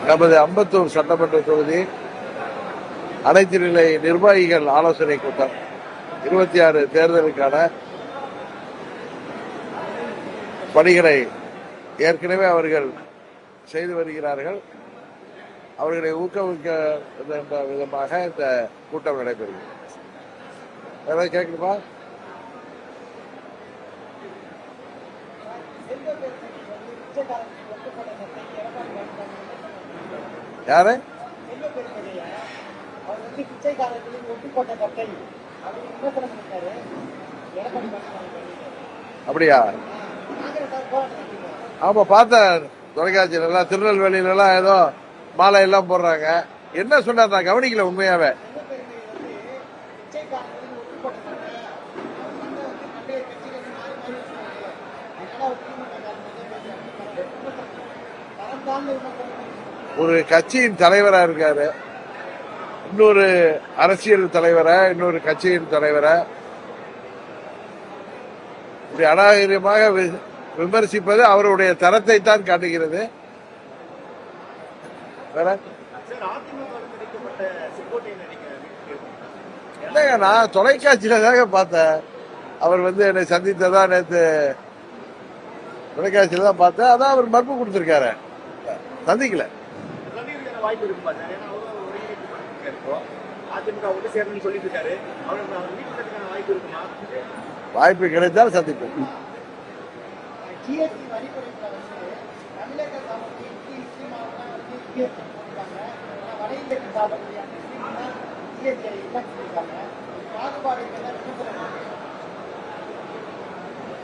நமது அம்பத்தூர் சட்டமன்ற தொகுதி அனைத்து நிலை நிர்வாகிகள் ஆலோசனை கூட்டம் 26 தேர்தலுக்கான பணிகளை ஏற்கனவே அவர்கள் செய்து வருகிறார்கள். அவர்களை ஊக்குவிக்க விதமாக இந்த கூட்டம் நடைபெறுகிறது. ஏதாவது கேட்கணுமா? யாரு? அப்படியா? ஆமா, பார்த்தேன் தொலைக்காட்சியில எல்லாம். திருநெல்வேலியில எல்லாம் ஏதோ மாலை எல்லாம் போடுறாங்க. என்ன சொன்னார்? நான் கவனிக்கல உண்மையாவே. ஒரு கட்சியின் தலைவரா இருக்காரு, இன்னொரு அரசியல் தலைவரை, இன்னொரு கட்சியின் தலைவரை இப்படி அநாகரிகமாக விமர்சிப்பது அவருடைய தரத்தை தான் காட்டுகிறது. இல்லைங்க, நான் தொலைக்காட்சியில தாங்க பார்த்தேன். அவர் என்னை சந்தித்ததா நேற்று தொலைக்காட்சியில தான் பார்த்தேன். அதான் அவர் மறுப்பு கொடுத்திருக்காரு, சந்திக்கல. வாய்ப்பு கிடைத்தால் சந்திப்போம்.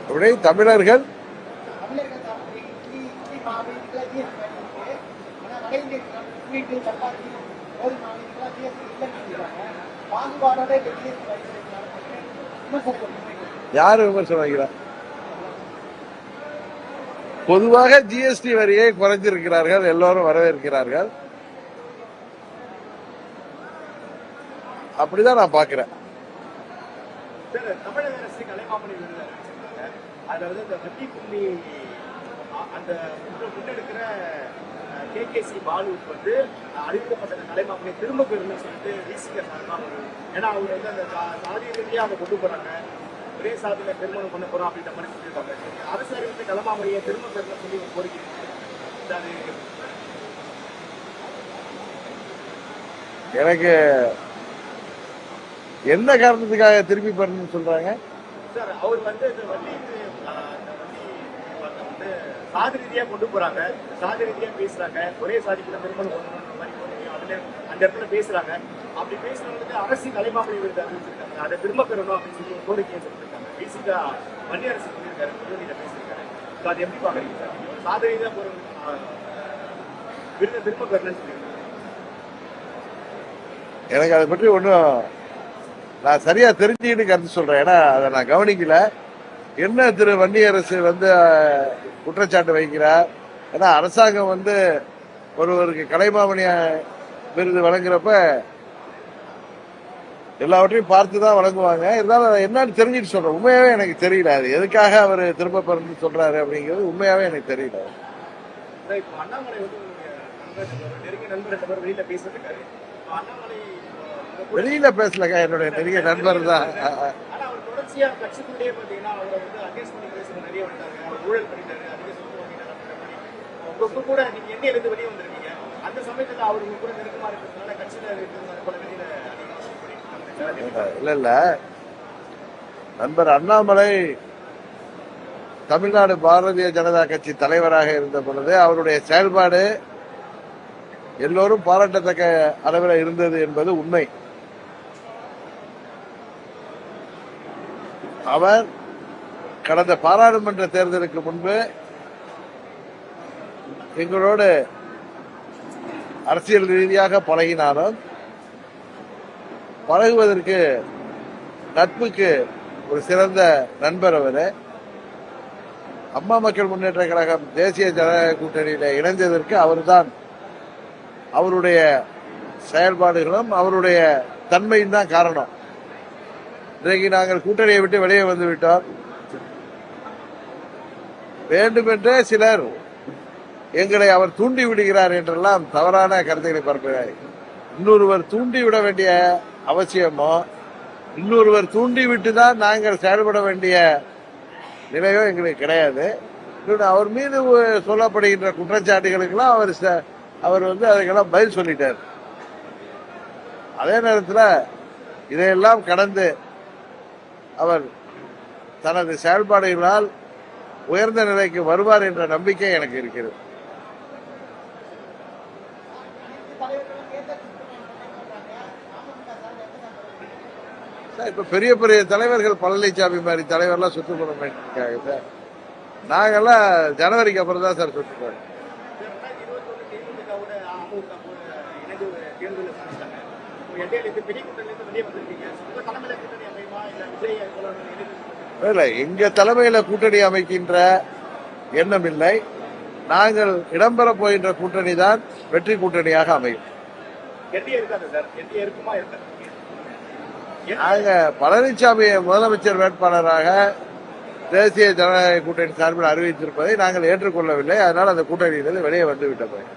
அப்படி தமிழர்கள் யாரு விமர்சனம் வைக்கிறார்? பொதுவாக ஜிஎஸ்டி வரியை குறைஞ்சிருக்கிறார்கள், எல்லோரும் வரவேற்கிறார்கள். அப்படிதான் நான் பாக்குறேன். கேகேசி பாலுவுக்கு அறிவிக்கப்பட்ட கலைமாமணியை திரும்ப பெறணும்னு சொல்லிட்டு ஏன்னா அவங்க அந்த சாதி ரீதியா அவங்க கொண்டு போறாங்க, ஒரே சாதியில திருமணம் பண்ண போறோம் அப்படின்ற மாதிரி சொல்லியிருக்காங்க. அரசு அறிவித்த கலைமாமணியை திரும்ப பெறணும்னு சொல்லி ஒரு கோரிக்கை. எனக்கு என்ன காரணத்துக்காக திருப்பி பெறணும்னு சொல்றாங்க சார்? அவர் சாதி ரீதியா கொண்டு போறாங்க, சாதி ரீதியா பேசுறாங்க, ஒரே சாதிக்குள்ள திருமணம் பண்ணணும் மாதிரி அதுல அந்த இடத்துல பேசுறாங்க. அப்படி பேசுறவங்களுக்கு அரசு கலைமாமணி விருது அறிவிச்சிருக்காங்க, அதை திரும்ப பெறணும் அப்படின்னு சொல்லி ஒரு கோரிக்கையை சொல்லியிருக்காங்க. பேசிக்கா மத்திய அரசு சொல்லியிருக்காரு, பேசியிருக்காரு. அது எப்படி பாக்குறீங்க சார்? சாதி ரீதியா ஒரு விருதை திரும்ப பெறணும்னு சொல்லியிருக்காங்க. எனக்கு அதை பற்றி ஒன்றும் நான் சரியா தெரிஞ்சுக்கிட்டு கருத்து சொல்றேன். ஏன்னா அதை நான் கவனிக்கல. என்ன திரு வன்னியரசு குற்றச்சாட்டு வைக்கிறார்? ஏன்னா அரசாங்கம் ஒருவருக்கு கலைமாமணி விருது வழங்குறப்ப எல்லாவற்றையும் பார்த்துதான் வழங்குவாங்க. இருந்தாலும் என்னன்னு தெரிஞ்சுட்டு சொல்றேன். உண்மையாவே எனக்கு தெரியல அது எதுக்காக அவர் திரும்ப பெறணும்னு சொல்றாரு அப்படிங்கிறது உண்மையாவே எனக்கு தெரியல. வெளியில பேசலக்கா, என்னுடைய நெருங்கிய நண்பர் தான். இல்ல இல்ல, நண்பர் அண்ணாமலை தமிழ்நாடு பாரதிய ஜனதா கட்சி தலைவராக இருந்த பொழுது அவருடைய செயல்பாடு எல்லோரும் பாராட்டத்தக்க அளவில் இருந்தது என்பது உண்மை. அவர் கடந்த பாராளுமன்ற தேர்தலுக்கு முன்பு எங்களோடு அரசியல் ரீதியாக பழகினாலும் பழகுவதற்கு நட்புக்கு ஒரு சிறந்த நண்பர். அவர் அம்மா மக்கள் முன்னேற்ற கழகம் தேசிய ஜனநாயக கூட்டணியில இணைந்ததற்கு அவர்தான், அவருடைய செயல்பாடுகளும் அவருடைய தன்மையும் தான் காரணம். இன்றைக்கு நாங்கள் கூட்டணியை விட்டு வெளியே வந்துவிட்டோம். வேண்டுமென்றே சிலர் எங்களை அவர் தூண்டி விடுகிறார் என்றெல்லாம் தவறான கருத்துக்களை பரப்புகிறார். இன்னொருவர் தூண்டி விட வேண்டிய அவசியமோ, இன்னொருவர் தூண்டி விட்டுதான் நாங்கள் செயல்பட வேண்டிய நிலையோ எங்களுக்கு கிடையாது. அவர் மீது சொல்லப்படுகின்ற குற்றச்சாட்டுகளுக்கெல்லாம் அவர் அதுக்கெல்லாம் பதில் சொல்லிட்டார். அதே நேரத்தில் இதையெல்லாம் கடந்து அவர் தனது செயல்பாடுகளால் உயர்ந்த நிலைக்கு வருவார் என்ற நம்பிக்கை எனக்கு இருக்கிறது. இப்ப பெரிய பெரிய தலைவர்கள் பழனிசாமி மாதிரி தலைவர்லாம் சுற்றுப்பட வேண்டியிருக்காங்க சார். நாங்கெல்லாம் ஜனவரிக்கு அப்புறம் தான் சார் சுற்றுப்போம். இல்ல, எங்க தலைமையில கூட்டணி அமைக்கின்ற எண்ணம் இல்லை. நாங்கள் இடம்பெற போகின்ற கூட்டணி தான் வெற்றி கூட்டணியாக அமையும். நாங்க பழனிசாமியை முதலமைச்சர் வேட்பாளராக தேசிய ஜனநாயக கூட்டணி சார்பில் அறிவித்திருப்பதை நாங்கள் ஏற்றுக்கொள்ளவில்லை. அதனால் அந்த கூட்டணியிலிருந்து வெளியே வந்து விட்டோம்.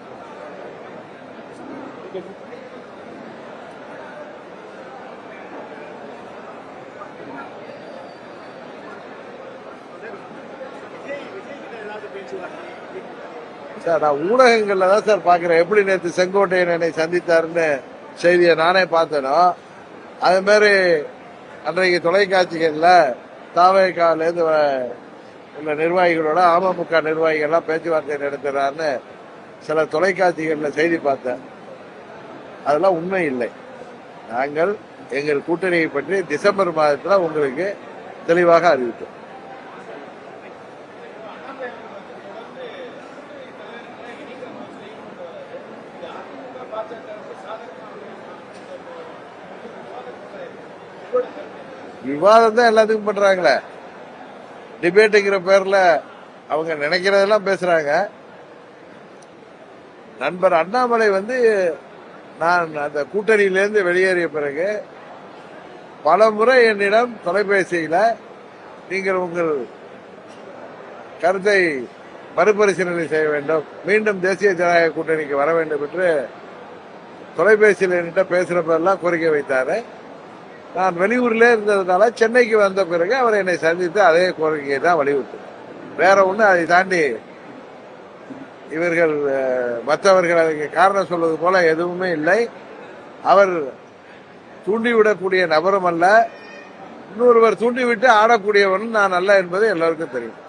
சார், நான் ஊடகங்கள்ல தான் சார் பாக்குறேன். எப்படி நேற்று செங்கோட்டையன் என்னை சந்தித்தாருன்னு செய்தியை நானே பார்த்தேனோ, அது மாதிரி அன்றைக்கு தொலைக்காட்சிகள்ல தாவேகாலேருந்து உள்ள நிர்வாகிகளோட அமமுக நிர்வாகிகள்லாம் பேச்சுவார்த்தை நடத்துறாருன்னு சில தொலைக்காட்சிகள்ல செய்தி பார்த்தேன். அதெல்லாம் உண்மை இல்லை. நாங்கள் எங்கள் கூட்டணியை பற்றி டிசம்பர் மாதத்துல உங்களுக்கு தெளிவாக அறிவித்தோம். விவாதம் தான் எல்லாத்துக்கும் பண்றாங்களே. டிபேட்டுங்கிற பேர்ல அவங்க நினைக்கிறதெல்லாம் பேசுறாங்க. நண்பர் அண்ணாமலை நான் அந்த கூட்டணியிலிருந்து வெளியேறிய பிறகு பல முறை என்னிடம் தொலைபேசியில நீங்கள் உங்கள் கருத்தை மறுபரிசீலனை செய்ய வேண்டும், மீண்டும் தேசிய ஜனநாயக கூட்டணிக்கு வர வேண்டும் என்று தொலைபேசியில் என்கிட்ட பேசுறப்பெல்லாம் கோரிக்கை வைத்தாரு. நான் வெளியூர்ல இருந்ததுனால சென்னைக்கு வந்த பிறகு அவர் என்னை சந்தித்து அதே கோரிக்கையை தான் வலியுறுத்தினார். வேற ஒண்ணு அதை தாண்டி இவர்கள் மற்றவர்கள் அதுக்கு காரணம் சொல்வது போல எதுவுமே இல்லை. அவர் தூண்டிவிடக்கூடிய நபரும் அல்ல, இன்னொருவர் தூண்டிவிட்டு ஆடக்கூடியவன் நான் அல்ல என்பது எல்லாருக்கும் தெரியும்.